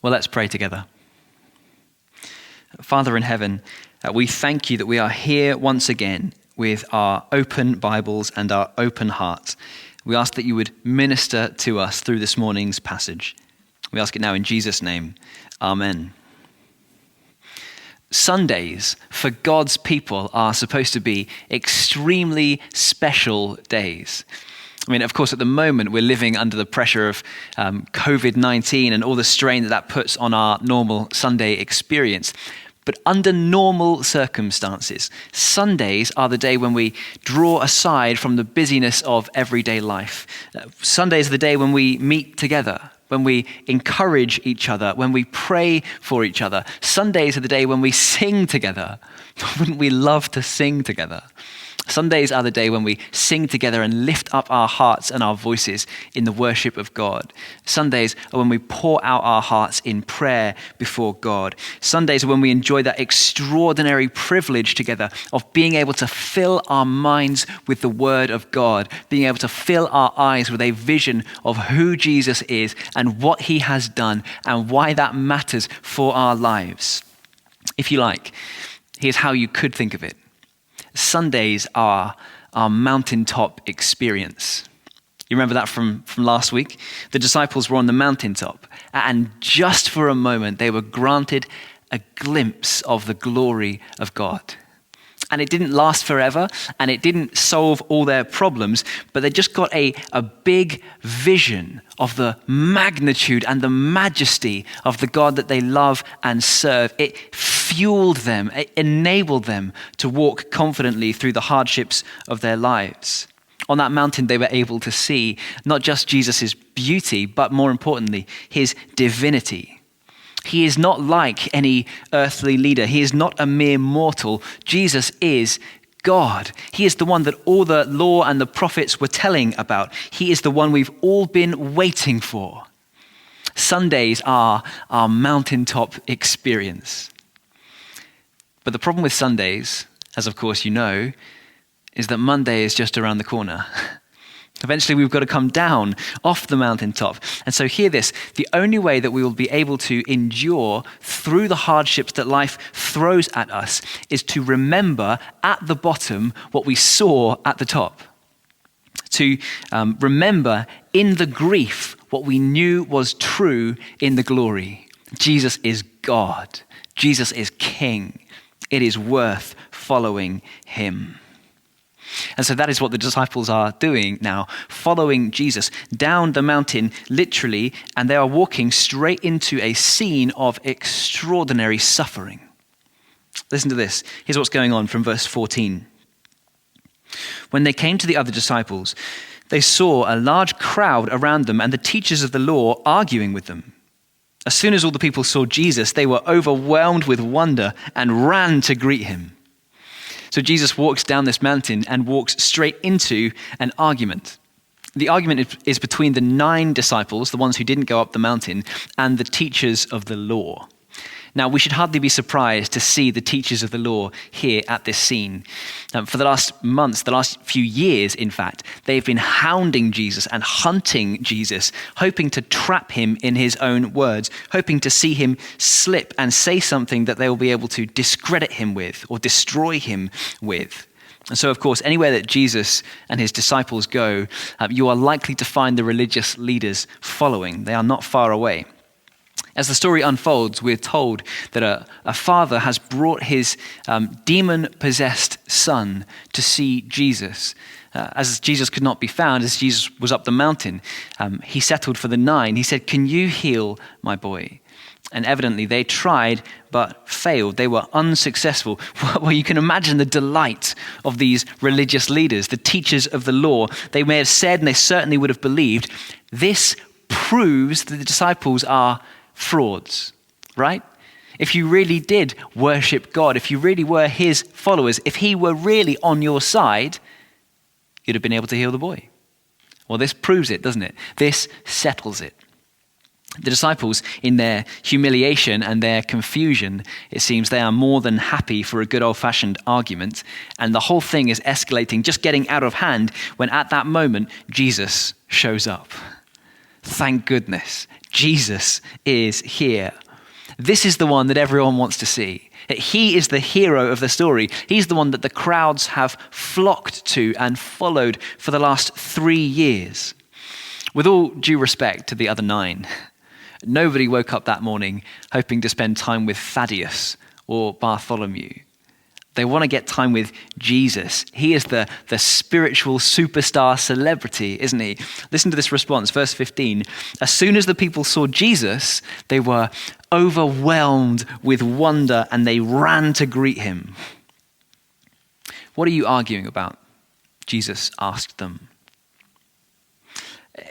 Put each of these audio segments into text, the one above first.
Well, let's pray together. Father in heaven, we thank you that we are here once again with our open Bibles and our open hearts. We ask that you would minister to us through this morning's passage. We ask it now in Jesus' name. Amen. Sundays for God's people are supposed to be extremely special days. I mean, of course, at the moment, we're living under the pressure of COVID-19 and all the strain that puts on our normal Sunday experience. But under normal circumstances, Sundays are the day when we draw aside from the busyness of everyday life. Sundays are the day when we meet together, when we encourage each other, when we pray for each other. Sundays are the day when we sing together. Wouldn't we love to sing together? Sundays are the day when we sing together and lift up our hearts and our voices in the worship of God. Sundays are when we pour out our hearts in prayer before God. Sundays are when we enjoy that extraordinary privilege together of being able to fill our minds with the Word of God, being able to fill our eyes with a vision of who Jesus is and what he has done and why that matters for our lives. If you like, here's how you could think of it. Sundays are our mountaintop experience. You remember that from last week? The disciples were on the mountaintop, and just for a moment, they were granted a glimpse of the glory of God. And it didn't last forever, and it didn't solve all their problems, but they just got a big vision of the magnitude and the majesty of the God that they love and serve. It fueled them, it enabled them to walk confidently through the hardships of their lives. On that mountain, they were able to see not just Jesus' beauty, but more importantly, his divinity. He is not like any earthly leader. He is not a mere mortal. Jesus is God. He is the one that all the law and the prophets were telling about. He is the one we've all been waiting for. Sundays are our mountaintop experience. But the problem with Sundays, as of course you know, is that Monday is just around the corner. Eventually, we've got to come down off the mountaintop. And so hear this, the only way that we will be able to endure through the hardships that life throws at us is to remember at the bottom what we saw at the top. To remember in the grief what we knew was true in the glory. Jesus is God. Jesus is King. It is worth following him. And so that is what the disciples are doing now, following Jesus down the mountain, literally, and they are walking straight into a scene of extraordinary suffering. Listen to this. Here's what's going on from verse 14. When they came to the other disciples, they saw a large crowd around them and the teachers of the law arguing with them. As soon as all the people saw Jesus, they were overwhelmed with wonder and ran to greet him. So Jesus walks down this mountain and walks straight into an argument. The argument is between the 9 disciples, the ones who didn't go up the mountain, and the teachers of the law. Now, we should hardly be surprised to see the teachers of the law here at this scene. For the last months, the last few years, in fact, they've been hounding Jesus and hunting Jesus, hoping to trap him in his own words, hoping to see him slip and say something that they will be able to discredit him with or destroy him with. And so, of course, anywhere that Jesus and his disciples go, you are likely to find the religious leaders following. They are not far away. As the story unfolds, we're told that a father has brought his demon-possessed son to see Jesus. As Jesus could not be found, as Jesus was up the mountain, he settled for the 9. He said, "Can you heal my boy?" And evidently they tried but failed. They were unsuccessful. Well, you can imagine the delight of these religious leaders, the teachers of the law. They may have said, and they certainly would have believed, this proves that the disciples are frauds, right? If you really did worship God, if you really were his followers, if he were really on your side, you'd have been able to heal the boy. Well, this proves it, doesn't it? This settles it. The disciples, in their humiliation and their confusion, it seems they are more than happy for a good old-fashioned argument, and the whole thing is escalating, just getting out of hand, when at that moment, Jesus shows up. Thank goodness. Jesus is here. This is the one that everyone wants to see. He is the hero of the story. He's the one that the crowds have flocked to and followed for the last 3 years. With all due respect to the other 9, nobody woke up that morning hoping to spend time with Thaddeus or Bartholomew. They want to get time with Jesus. He is the spiritual superstar celebrity, isn't he? Listen to this response, verse 15. As soon as the people saw Jesus, they were overwhelmed with wonder and they ran to greet him. What are you arguing about? Jesus asked them.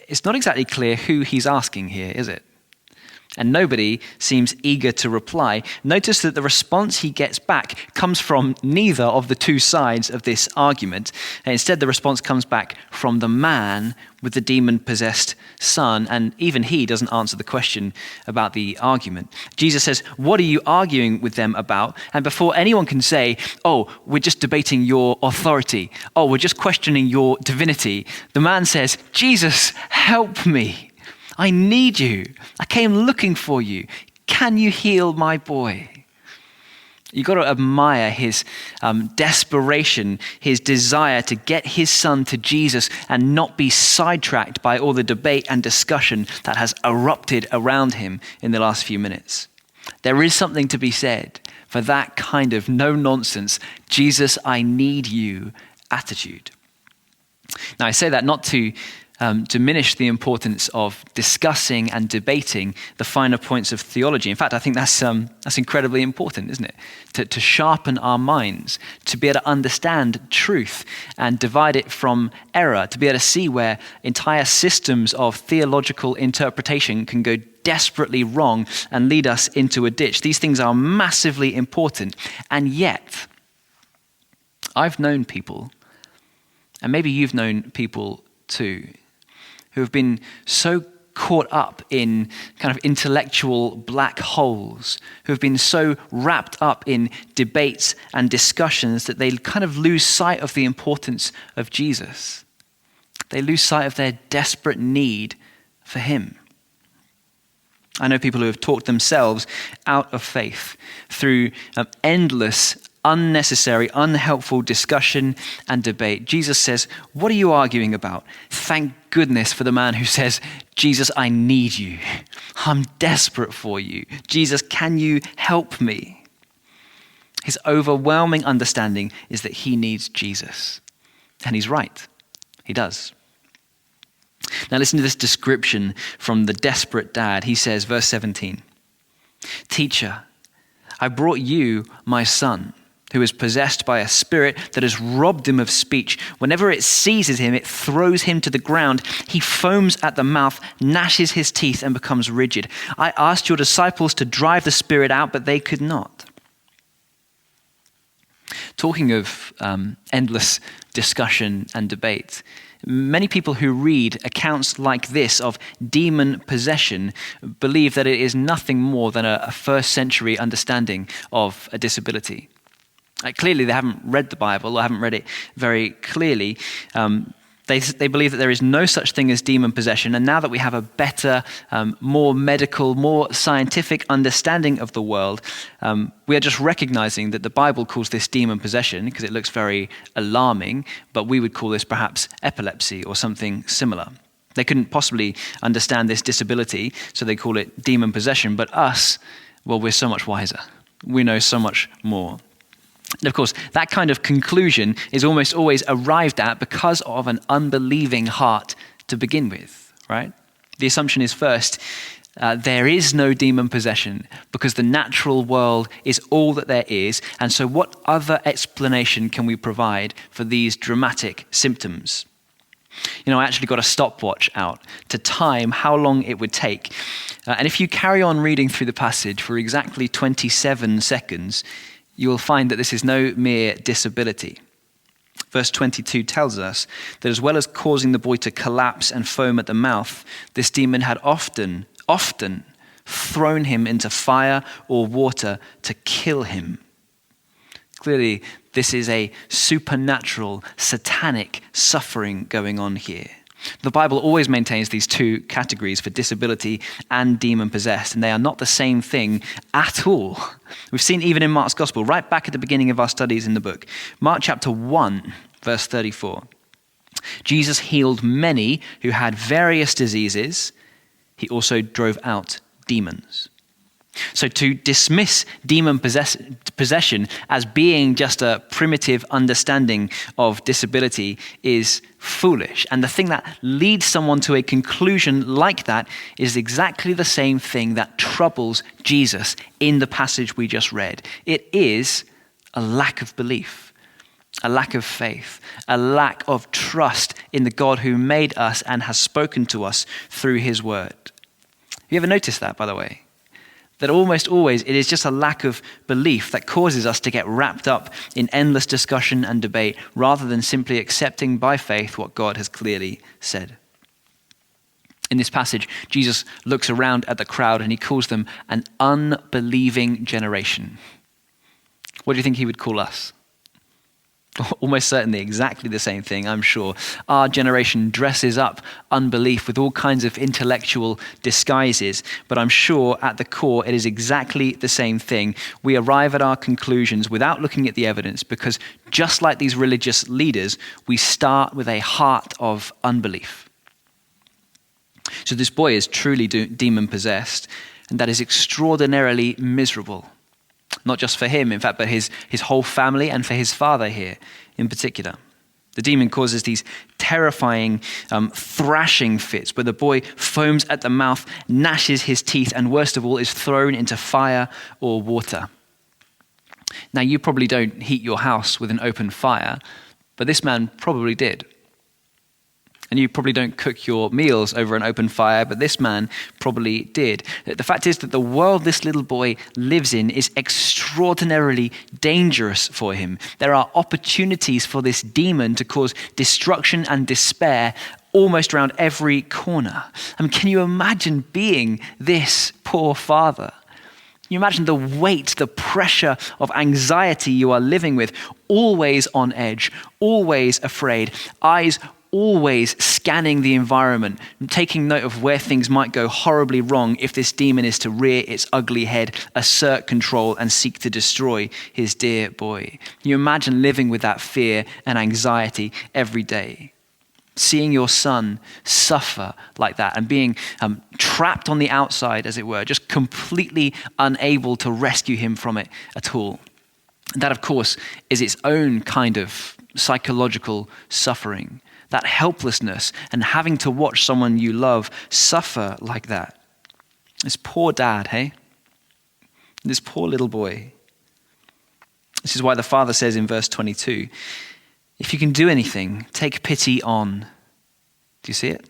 It's not exactly clear who he's asking here, is it? And nobody seems eager to reply. Notice that the response he gets back comes from neither of the two sides of this argument. And instead, the response comes back from the man with the demon-possessed son, and even he doesn't answer the question about the argument. Jesus says, "What are you arguing with them about?" And before anyone can say, "Oh, we're just debating your authority. Oh, we're just questioning your divinity," the man says, "Jesus, help me. I need you. I came looking for you. Can you heal my boy?" You've got to admire his desperation, his desire to get his son to Jesus and not be sidetracked by all the debate and discussion that has erupted around him in the last few minutes. There is something to be said for that kind of no-nonsense, Jesus, I need you attitude. Now, I say that not to diminish the importance of discussing and debating the finer points of theology. In fact, I think that's incredibly important, isn't it? To sharpen our minds, to be able to understand truth and divide it from error, to be able to see where entire systems of theological interpretation can go desperately wrong and lead us into a ditch. These things are massively important. And yet, I've known people, and maybe you've known people too, who have been so caught up in kind of intellectual black holes, who have been so wrapped up in debates and discussions that they kind of lose sight of the importance of Jesus. They lose sight of their desperate need for him. I know people who have talked themselves out of faith through endless, unnecessary, unhelpful discussion and debate. Jesus says, "What are you arguing about?" Thank goodness for the man who says, "Jesus, I need you. I'm desperate for you. Jesus, can you help me?" His overwhelming understanding is that he needs Jesus. And he's right. He does. Now listen to this description from the desperate dad. He says, verse 17, "Teacher, I brought you my son, who is possessed by a spirit that has robbed him of speech. Whenever it seizes him, it throws him to the ground. He foams at the mouth, gnashes his teeth, and becomes rigid. I asked your disciples to drive the spirit out, but they could not." Talking of endless discussion and debate, many people who read accounts like this of demon possession believe that it is nothing more than a first century understanding of a disability. Clearly, they haven't read the Bible or haven't read it very clearly. They believe that there is no such thing as demon possession. And now that we have a better, more medical, more scientific understanding of the world, we are just recognizing that the Bible calls this demon possession because it looks very alarming, but we would call this perhaps epilepsy or something similar. They couldn't possibly understand this disability, so they call it demon possession. But us, well, we're so much wiser. We know so much more. And of course, that kind of conclusion is almost always arrived at because of an unbelieving heart to begin with, right? The assumption is first, there is no demon possession because the natural world is all that there is. And so what other explanation can we provide for these dramatic symptoms? I actually got a stopwatch out to time how long it would take. And if you carry on reading through the passage for exactly 27 seconds, you will find that this is no mere disability. Verse 22 tells us that as well as causing the boy to collapse and foam at the mouth, this demon had often thrown him into fire or water to kill him. Clearly, this is a supernatural, satanic suffering going on here. The Bible always maintains these two categories for disability and demon-possessed, and they are not the same thing at all. We've seen even in Mark's Gospel, right back at the beginning of our studies in the book. Mark chapter 1, verse 34. Jesus healed many who had various diseases. He also drove out demons. So to dismiss demon possession as being just a primitive understanding of disability is foolish. And the thing that leads someone to a conclusion like that is exactly the same thing that troubles Jesus in the passage we just read. It is a lack of belief, a lack of faith, a lack of trust in the God who made us and has spoken to us through his word. Have you ever noticed that, by the way? That almost always it is just a lack of belief that causes us to get wrapped up in endless discussion and debate rather than simply accepting by faith what God has clearly said. In this passage, Jesus looks around at the crowd and he calls them an unbelieving generation. What do you think he would call us? Almost certainly exactly the same thing, I'm sure. Our generation dresses up unbelief with all kinds of intellectual disguises, but I'm sure at the core it is exactly the same thing. We arrive at our conclusions without looking at the evidence because just like these religious leaders, we start with a heart of unbelief. So this boy is truly demon-possessed, and that is extraordinarily miserable. Not just for him, in fact, but his whole family and for his father here in particular. The demon causes these terrifying thrashing fits where the boy foams at the mouth, gnashes his teeth, and worst of all is thrown into fire or water. Now, you probably don't heat your house with an open fire, but this man probably did. And you probably don't cook your meals over an open fire, but this man probably did. The fact is that the world this little boy lives in is extraordinarily dangerous for him. There are opportunities for this demon to cause destruction and despair almost around every corner. I mean, can you imagine being this poor father? Can you imagine the weight, the pressure of anxiety you are living with, always on edge, always afraid, eyes always scanning the environment, taking note of where things might go horribly wrong if this demon is to rear its ugly head, assert control, and seek to destroy his dear boy. Can you imagine living with that fear and anxiety every day? Seeing your son suffer like that and being trapped on the outside, as it were, just completely unable to rescue him from it at all. That, of course, is its own kind of psychological suffering. That helplessness and having to watch someone you love suffer like that. This poor dad, hey? This poor little boy. This is why the father says in verse 22, if you can do anything, take pity on. Do you see it?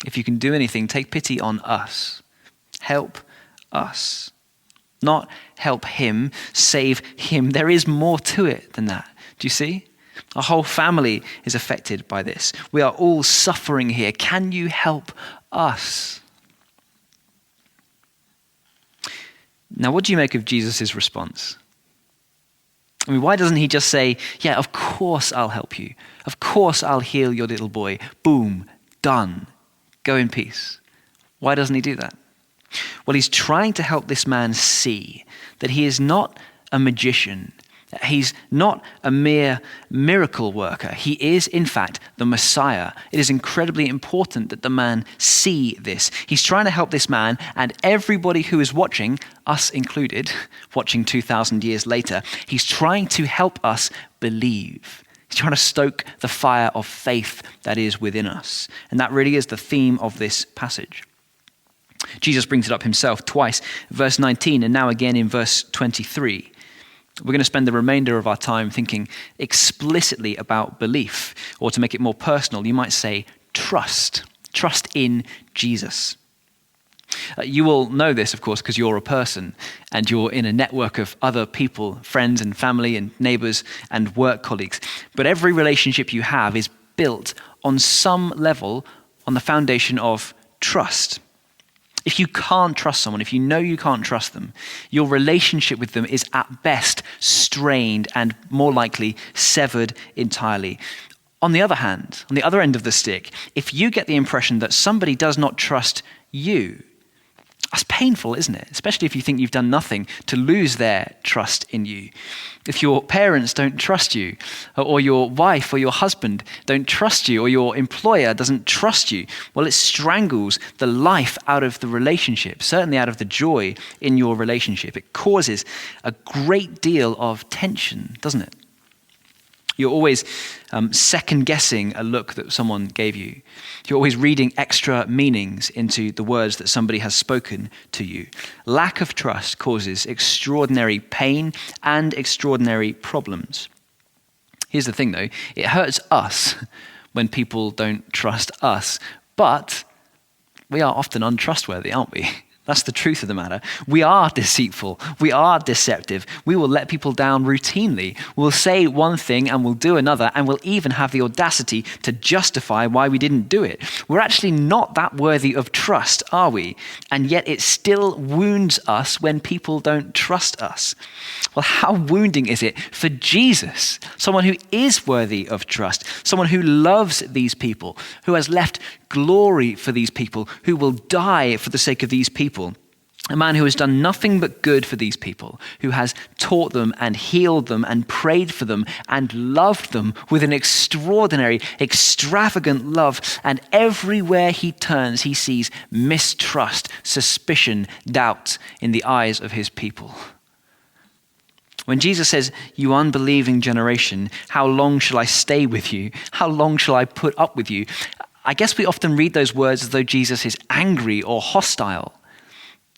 If you can do anything, take pity on us. Help us. Not help him, save him. There is more to it than that. Do you see? Our whole family is affected by this. We are all suffering here. Can you help us? Now, what do you make of Jesus' response? I mean, why doesn't he just say, yeah, of course I'll help you. Of course I'll heal your little boy. Boom, done. Go in peace. Why doesn't he do that? Well, he's trying to help this man see that he is not a magician. He's not a mere miracle worker. He is, in fact, the Messiah. It is incredibly important that the man see this. He's trying to help this man and everybody who is watching, us included, watching 2,000 years later, he's trying to help us believe. He's trying to stoke the fire of faith that is within us. And that really is the theme of this passage. Jesus brings it up himself twice, verse 19 and now again in verse 23. We're going to spend the remainder of our time thinking explicitly about belief, or to make it more personal, you might say trust. Trust in Jesus. You will know this, of course, because you're a person and you're in a network of other people, friends and family and neighbors and work colleagues. But every relationship you have is built on some level on the foundation of trust. If you can't trust someone, if you know you can't trust them, your relationship with them is at best strained and more likely severed entirely. On the other hand, on the other end of the stick, if you get the impression that somebody does not trust you, that's painful, isn't it? Especially if you think you've done nothing to lose their trust in you. If your parents don't trust you, or your wife or your husband don't trust you, or your employer doesn't trust you, well, it strangles the life out of the relationship, certainly out of the joy in your relationship. It causes a great deal of tension, doesn't it? You're always second-guessing a look that someone gave you. You're always reading extra meanings into the words that somebody has spoken to you. Lack of trust causes extraordinary pain and extraordinary problems. Here's the thing, though. It hurts us when people don't trust us, but we are often untrustworthy, aren't we? That's the truth of the matter. We are deceitful. We are deceptive. We will let people down routinely. We'll say one thing and we'll do another, and we'll even have the audacity to justify why we didn't do it. We're actually not that worthy of trust, are we? And yet it still wounds us when people don't trust us. Well, how wounding is it for Jesus, someone who is worthy of trust, someone who loves these people, who has left glory for these people, who will die for the sake of these people, a man who has done nothing but good for these people, who has taught them and healed them and prayed for them and loved them with an extraordinary, extravagant love. And everywhere he turns, he sees mistrust, suspicion, doubt in the eyes of his people. When Jesus says, "You unbelieving generation, how long shall I stay with you? How long shall I put up with you?" I guess we often read those words as though Jesus is angry or hostile.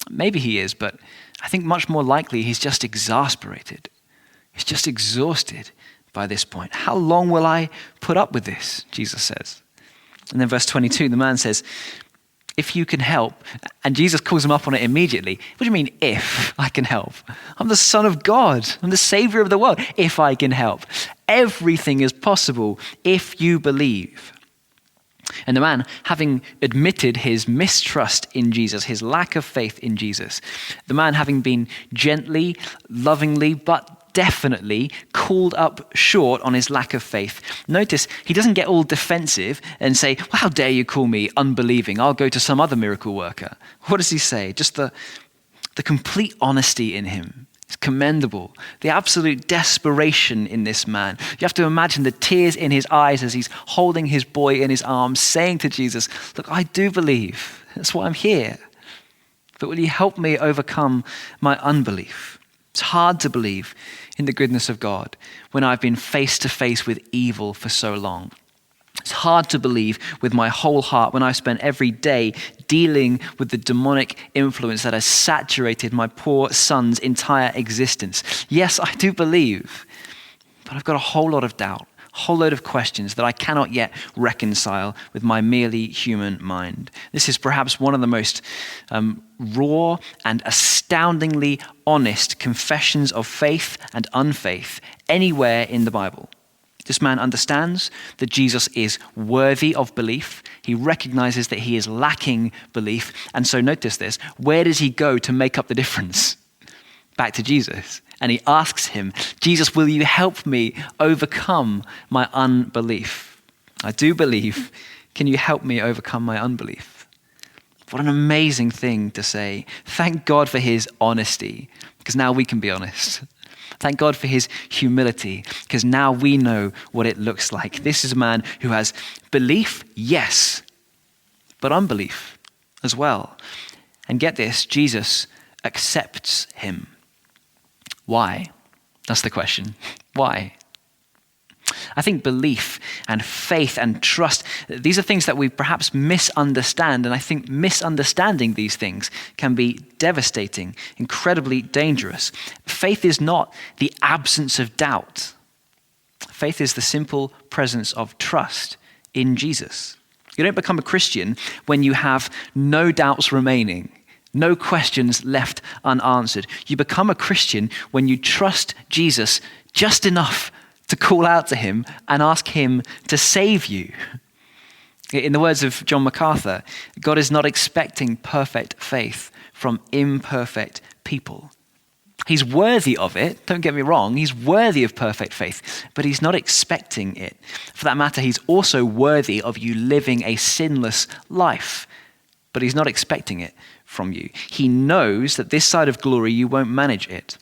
Maybe he is, but I think much more likely he's just exasperated. He's just exhausted by this point. How long will I put up with this? Jesus says. And then verse 22, the man says, "If you can help," and Jesus calls him up on it immediately. What do you mean, if I can help? I'm the Son of God. I'm the Savior of the world. If I can help. Everything is possible if you believe. And the man, having admitted his mistrust in Jesus, his lack of faith in Jesus, the man having been gently, lovingly, but definitely called up short on his lack of faith. Notice he doesn't get all defensive and say, "Well, how dare you call me unbelieving? I'll go to some other miracle worker." What does he say? Just the complete honesty in him. It's commendable. The absolute desperation in this man. You have to imagine the tears in his eyes as he's holding his boy in his arms, saying to Jesus, "Look, I do believe. That's why I'm here. But will you help me overcome my unbelief?" It's hard to believe in the goodness of God when I've been face to face with evil for so long. It's hard to believe with my whole heart when I spend every day dealing with the demonic influence that has saturated my poor son's entire existence. Yes, I do believe, but I've got a whole lot of doubt, a whole load of questions that I cannot yet reconcile with my merely human mind. This is perhaps one of the most raw and astoundingly honest confessions of faith and unfaith anywhere in the Bible. This man understands that Jesus is worthy of belief. He recognizes that he is lacking belief. And so notice this, where does he go to make up the difference? Back to Jesus. And he asks him, "Jesus, will you help me overcome my unbelief? I do believe. Can you help me overcome my unbelief?" What an amazing thing to say. Thank God for his honesty, because now we can be honest. Thank God for his humility, because now we know what it looks like. This is a man who has belief, yes, but unbelief as well. And get this, Jesus accepts him. Why? That's the question. Why? I think belief and faith and trust, these are things that we perhaps misunderstand. And I think misunderstanding these things can be devastating, incredibly dangerous. Faith is not the absence of doubt. Faith is the simple presence of trust in Jesus. You don't become a Christian when you have no doubts remaining, no questions left unanswered. You become a Christian when you trust Jesus just enough to call out to him and ask him to save you. In the words of John MacArthur, God is not expecting perfect faith from imperfect people. He's worthy of it, don't get me wrong, he's worthy of perfect faith, but he's not expecting it. For that matter, he's also worthy of you living a sinless life, but he's not expecting it from you. He knows that this side of glory, you won't manage it.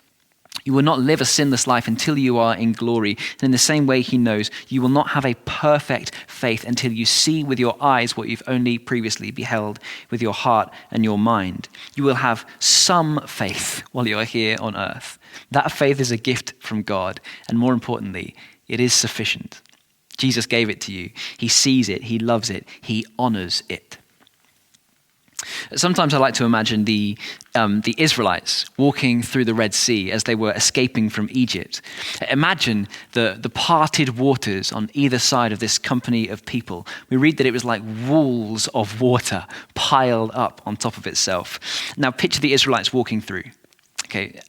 You will not live a sinless life until you are in glory. And in the same way, he knows you will not have a perfect faith until you see with your eyes what you've only previously beheld with your heart and your mind. You will have some faith while you are here on earth. That faith is a gift from God. And more importantly, it is sufficient. Jesus gave it to you. He sees it. He loves it. He honors it. Sometimes I like to imagine the Israelites walking through the Red Sea as they were escaping from Egypt. Imagine the parted waters on either side of this company of people. We read that it was like walls of water piled up on top of itself. Now picture the Israelites walking through. Okay,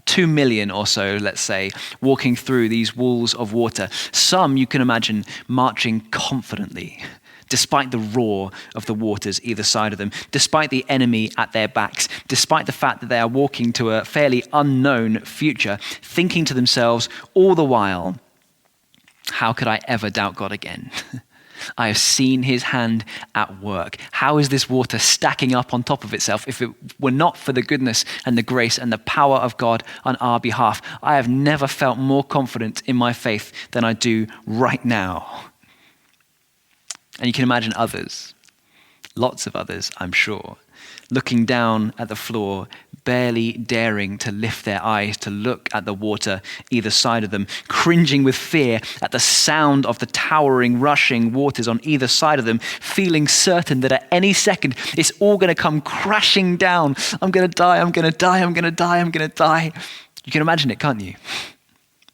2 million or so, let's say, walking through these walls of water. Some you can imagine marching confidently, despite the roar of the waters either side of them, despite the enemy at their backs, despite the fact that they are walking to a fairly unknown future, thinking to themselves all the while, how could I ever doubt God again? I have seen his hand at work. How is this water stacking up on top of itself? If it were not for the goodness and the grace and the power of God on our behalf, I have never felt more confident in my faith than I do right now. And you can imagine others, lots of others, I'm sure, looking down at the floor, barely daring to lift their eyes to look at the water either side of them, cringing with fear at the sound of the towering, rushing waters on either side of them, feeling certain that at any second it's all going to come crashing down. I'm going to die, I'm going to die, I'm going to die, I'm going to die. You can imagine it, can't you?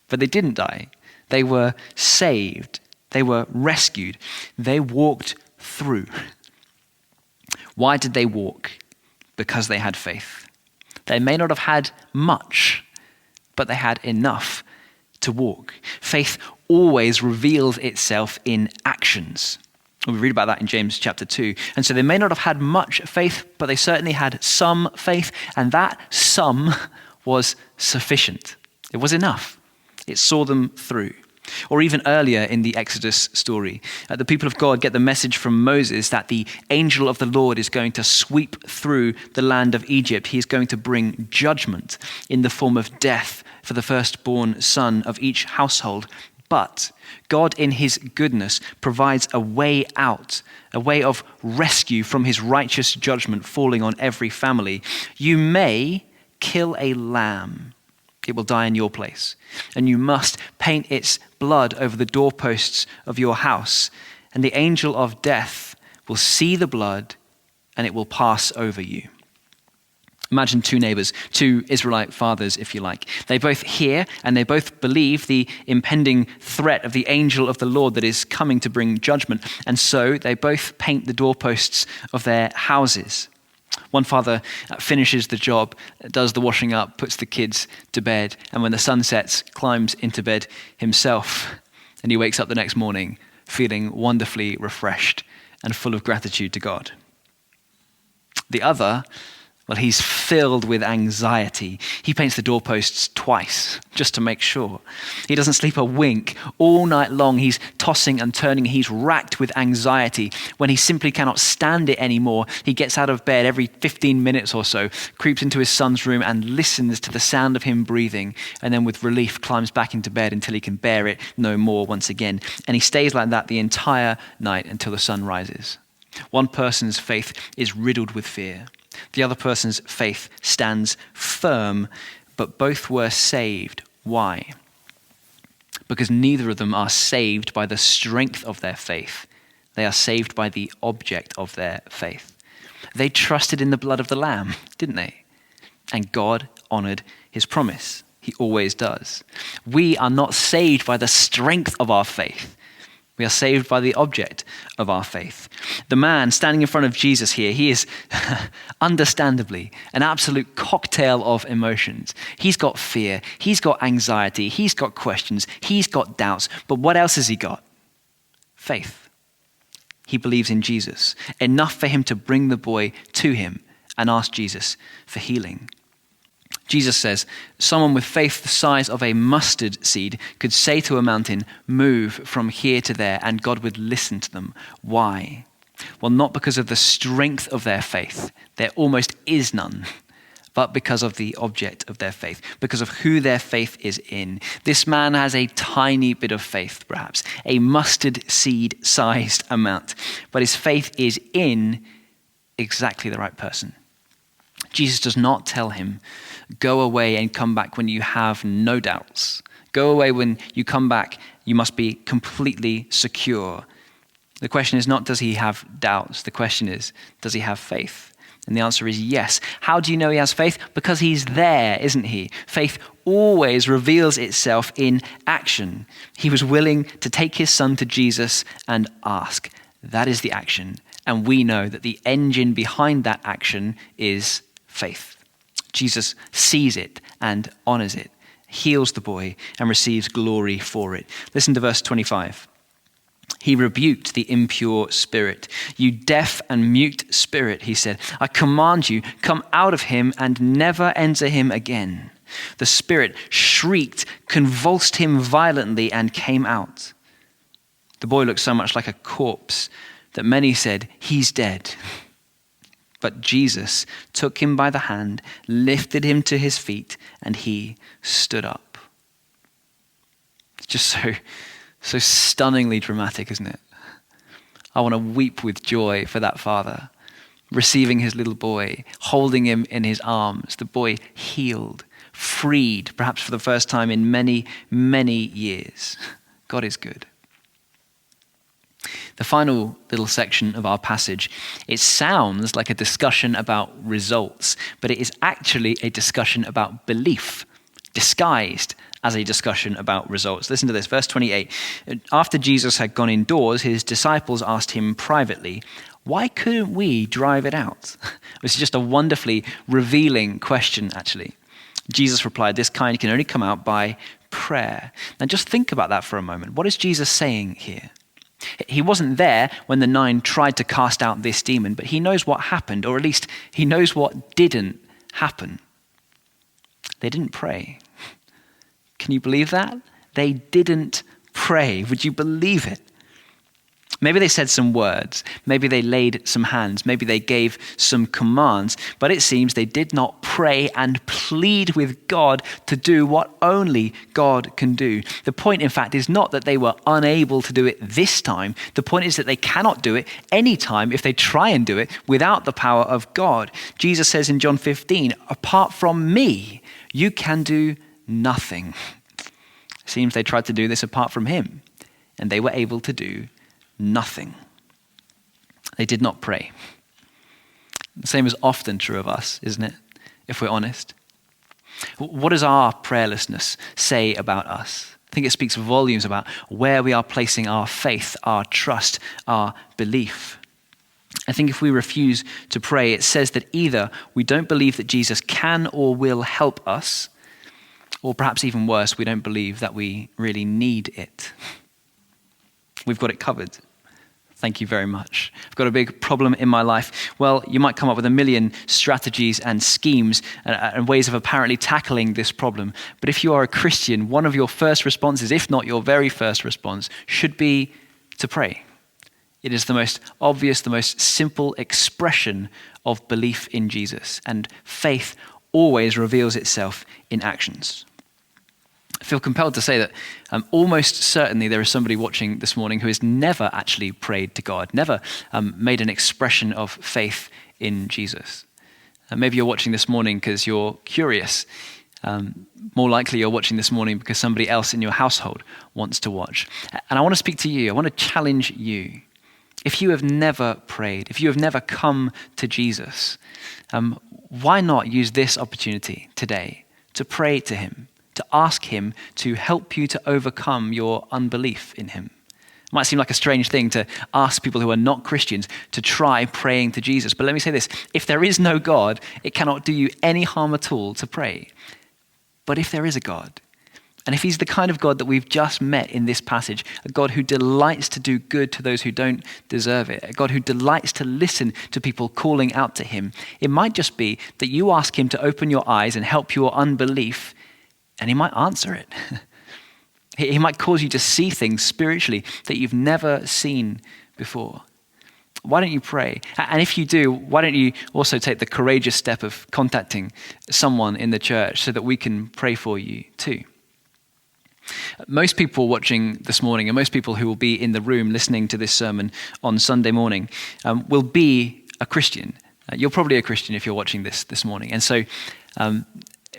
But they didn't die. They were saved. They were rescued. They walked through. Why did they walk? Because they had faith. They may not have had much, but they had enough to walk. Faith always reveals itself in actions. We read about that in James chapter 2. And so they may not have had much faith, but they certainly had some faith, and that some was sufficient. It was enough. It saw them through. Or even earlier in the Exodus story, the people of God get the message from Moses that the angel of the Lord is going to sweep through the land of Egypt. He is going to bring judgment in the form of death for the firstborn son of each household. But God in his goodness provides a way out, a way of rescue from his righteous judgment falling on every family. You may kill a lamb. It will die in your place. And you must paint its blood over the doorposts of your house. And the angel of death will see the blood and it will pass over you. Imagine two neighbors, two Israelite fathers, if you like. They both hear and they both believe the impending threat of the angel of the Lord that is coming to bring judgment. And so they both paint the doorposts of their houses. One father finishes the job, does the washing up, puts the kids to bed, and when the sun sets, climbs into bed himself. And he wakes up the next morning feeling wonderfully refreshed and full of gratitude to God. The other, well, he's filled with anxiety. He paints the doorposts twice just to make sure. He doesn't sleep a wink. All night long, he's tossing and turning. He's racked with anxiety. When he simply cannot stand it anymore, he gets out of bed every 15 minutes or so, creeps into his son's room and listens to the sound of him breathing, and then with relief climbs back into bed until he can bear it no more once again. And he stays like that the entire night until the sun rises. One person's faith is riddled with fear. The other person's faith stands firm, but both were saved. Why? Because neither of them are saved by the strength of their faith. They are saved by the object of their faith. They trusted in the blood of the Lamb, didn't they? And God honored his promise. He always does. We are not saved by the strength of our faith. We are saved by the object of our faith. The man standing in front of Jesus here, he is understandably an absolute cocktail of emotions. He's got fear, he's got anxiety, he's got questions, he's got doubts. But what else has he got? Faith. He believes in Jesus, enough for him to bring the boy to him and ask Jesus for healing. Jesus says, someone with faith the size of a mustard seed could say to a mountain, move from here to there, and God would listen to them. Why? Well, not because of the strength of their faith. There almost is none. But because of the object of their faith, because of who their faith is in. This man has a tiny bit of faith, perhaps, a mustard seed-sized amount, but his faith is in exactly the right person. Jesus does not tell him, go away and come back when you have no doubts. Go away when you come back, you must be completely secure. The question is not, does he have doubts? The question is, does he have faith? And the answer is yes. How do you know he has faith? Because he's there, isn't he? Faith always reveals itself in action. He was willing to take his son to Jesus and ask. That is the action. And we know that the engine behind that action is faith. Jesus sees it and honors it, heals the boy, and receives glory for it. Listen to verse 25. He rebuked the impure spirit. You deaf and mute spirit, he said, I command you, come out of him and never enter him again. The spirit shrieked, convulsed him violently, and came out. The boy looked so much like a corpse that many said, he's dead. But Jesus took him by the hand, lifted him to his feet, and he stood up. It's just so stunningly dramatic, isn't it? I want to weep with joy for that father, receiving his little boy, holding him in his arms, the boy healed, freed, perhaps for the first time in many, many years. God is good. The final little section of our passage, it sounds like a discussion about results, but it is actually a discussion about belief, disguised as a discussion about results. Listen to this, verse 28. After Jesus had gone indoors, his disciples asked him privately, why couldn't we drive it out? This is just a wonderfully revealing question, actually. Jesus replied, this kind can only come out by prayer. Now just think about that for a moment. What is Jesus saying here? He wasn't there when the 9 tried to cast out this demon, but he knows what happened, or at least he knows what didn't happen. They didn't pray. Can you believe that? They didn't pray. Would you believe it? Maybe they said some words. Maybe they laid some hands. Maybe they gave some commands. But it seems they did not pray and plead with God to do what only God can do. The point, in fact, is not that they were unable to do it this time. The point is that they cannot do it any time if they try and do it without the power of God. Jesus says in John 15, apart from me, you can do nothing. It seems they tried to do this apart from him, and they were able to do nothing. They did not pray. The same is often true of us, isn't it? If we're honest. What does our prayerlessness say about us? I think it speaks volumes about where we are placing our faith, our trust, our belief. I think if we refuse to pray, it says that either we don't believe that Jesus can or will help us, or perhaps even worse, we don't believe that we really need it. We've got it covered. Thank you very much. I've got a big problem in my life. Well, you might come up with a million strategies and schemes and ways of apparently tackling this problem. But if you are a Christian, one of your first responses, if not your very first response, should be to pray. It is the most obvious, the most simple expression of belief in Jesus. And faith always reveals itself in actions. I feel compelled to say that almost certainly there is somebody watching this morning who has never actually prayed to God, never made an expression of faith in Jesus. Maybe you're watching this morning because you're curious. More likely you're watching this morning because somebody else in your household wants to watch. And I want to speak to you. I want to challenge you. If you have never prayed, if you have never come to Jesus, why not use this opportunity today to pray to him? To ask him to help you to overcome your unbelief in him. It might seem like a strange thing to ask people who are not Christians to try praying to Jesus. But let me say this, if there is no God, it cannot do you any harm at all to pray. But if there is a God, And if he's the kind of God that we've just met in this passage, a God who delights to do good to those who don't deserve it, a God who delights to listen to people calling out to him, it might just be that you ask him to open your eyes and help your unbelief, and he might answer it. He might cause you to see things spiritually that you've never seen before. Why don't you pray? And if you do, why don't you also take the courageous step of contacting someone in the church so that we can pray for you too? Most people watching this morning, and most people who will be in the room listening to this sermon on Sunday morning, will be a Christian. You're probably a Christian if you're watching this morning. And so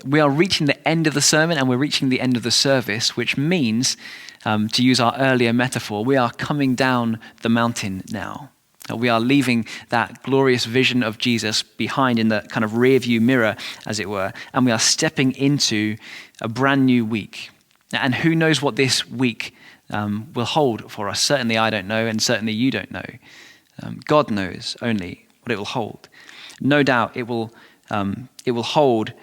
we are reaching the end of the sermon and we're reaching the end of the service, which means, to use our earlier metaphor, we are coming down the mountain now. We are leaving that glorious vision of Jesus behind in the kind of rear view mirror, as it were, and we are stepping into a brand new week. And who knows what this week will hold for us? Certainly I don't know, and certainly you don't know. God knows only what it will hold. No doubt it will hold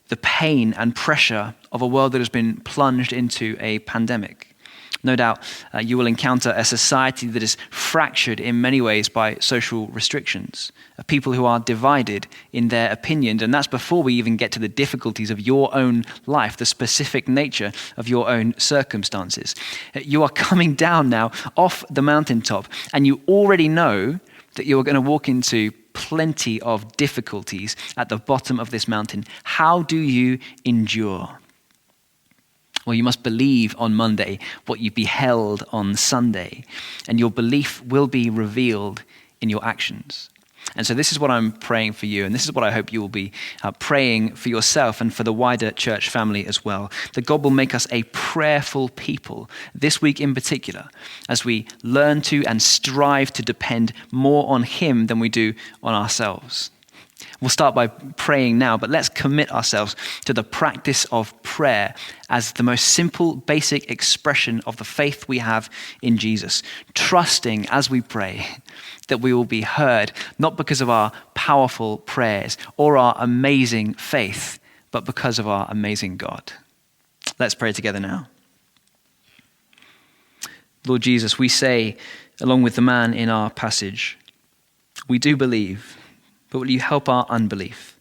the pain and pressure of a world that has been plunged into a pandemic. No doubt you will encounter a society that is fractured in many ways by social restrictions, people who are divided in their opinions, and that's before we even get to the difficulties of your own life, the specific nature of your own circumstances. You are coming down now off the mountaintop, and you already know that you are going to walk into plenty of difficulties at the bottom of this mountain. How do you endure? Well, you must believe on Monday what you beheld on Sunday, and your belief will be revealed in your actions. And so this is what I'm praying for you, and this is what I hope you will be praying for yourself and for the wider church family as well, that God will make us a prayerful people this week in particular, as we learn to and strive to depend more on him than we do on ourselves. We'll start by praying now, but let's commit ourselves to the practice of prayer as the most simple, basic expression of the faith we have in Jesus, trusting as we pray that we will be heard, not because of our powerful prayers or our amazing faith, but because of our amazing God. Let's pray together now. Lord Jesus, we say, along with the man in our passage, we do believe, but will you help our unbelief?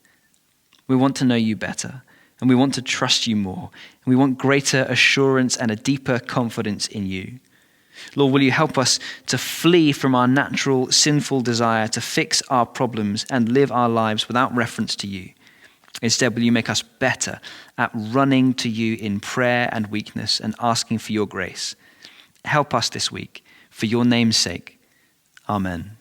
We want to know you better, and we want to trust you more, and we want greater assurance and a deeper confidence in you. Lord, will you help us to flee from our natural sinful desire to fix our problems and live our lives without reference to you? Instead, will you make us better at running to you in prayer and weakness and asking for your grace? Help us this week, for your name's sake. Amen.